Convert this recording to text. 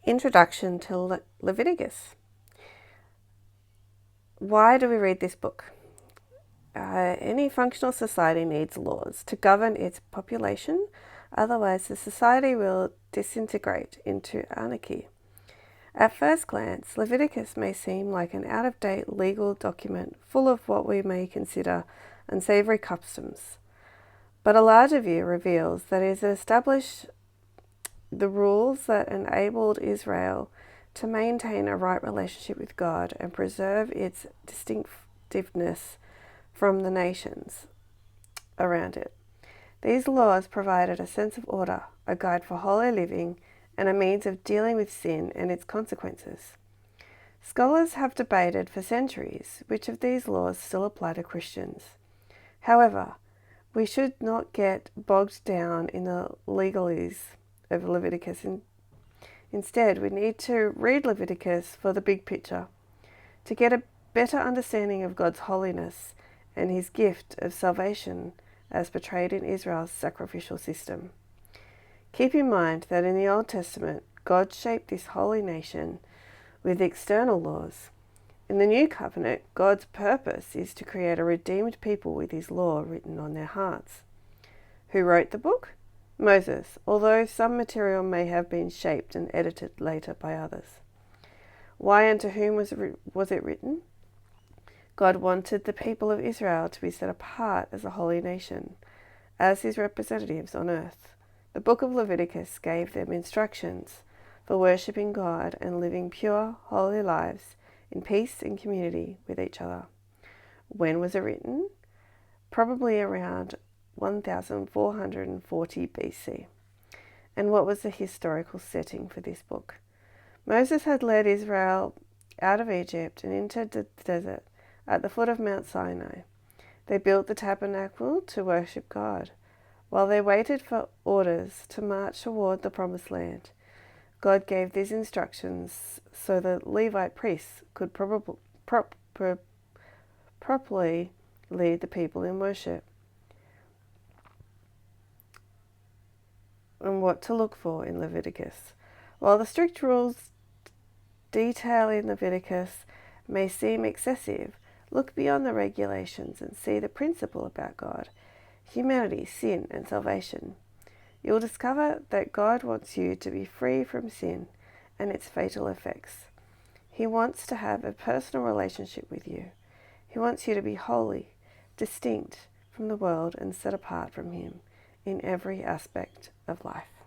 Introduction to Leviticus. Why do we read this book? Any functional society needs laws to govern its population, otherwise the society will disintegrate into anarchy. At first glance, Leviticus may seem like an out-of-date legal document full of what we may consider unsavory customs, but a larger view reveals that it established the rules that enabled Israel to maintain a right relationship with God and preserve its distinctiveness from the nations around it. These laws provided a sense of order, a guide for holy living, and a means of dealing with sin and its consequences. Scholars have debated for centuries which of these laws still apply to Christians. However, we should not get bogged down in the legalese of Leviticus. Instead, we need to read Leviticus for the big picture, to get a better understanding of God's holiness and his gift of salvation as portrayed in Israel's sacrificial system. Keep in mind that in the Old Testament, God shaped this holy nation with external laws. In the New Covenant, God's purpose is to create a redeemed people with his law written on their hearts. Who wrote the book? Moses, although some material may have been shaped and edited later by others. Why and to whom was it written? God wanted the people of Israel to be set apart as a holy nation, as his representatives on earth. The book of Leviticus gave them instructions for worshipping God and living pure, holy lives in peace and community with each other. When was it written? Probably around 1440 BC. And what was the historical setting for this book? Moses had led Israel out of Egypt and into the desert at the foot of Mount Sinai. They built the tabernacle to worship God. While they waited for orders to march toward the promised land, God gave these instructions so the Levite priests could properly lead the people in worship. And what to look for in Leviticus. While the strict rules detailed in Leviticus may seem excessive, look beyond the regulations and see the principle about God, humanity, sin, and salvation. You'll discover that God wants you to be free from sin and its fatal effects. He wants to have a personal relationship with you. He wants you to be holy, distinct from the world, and set apart from him in every aspect of life.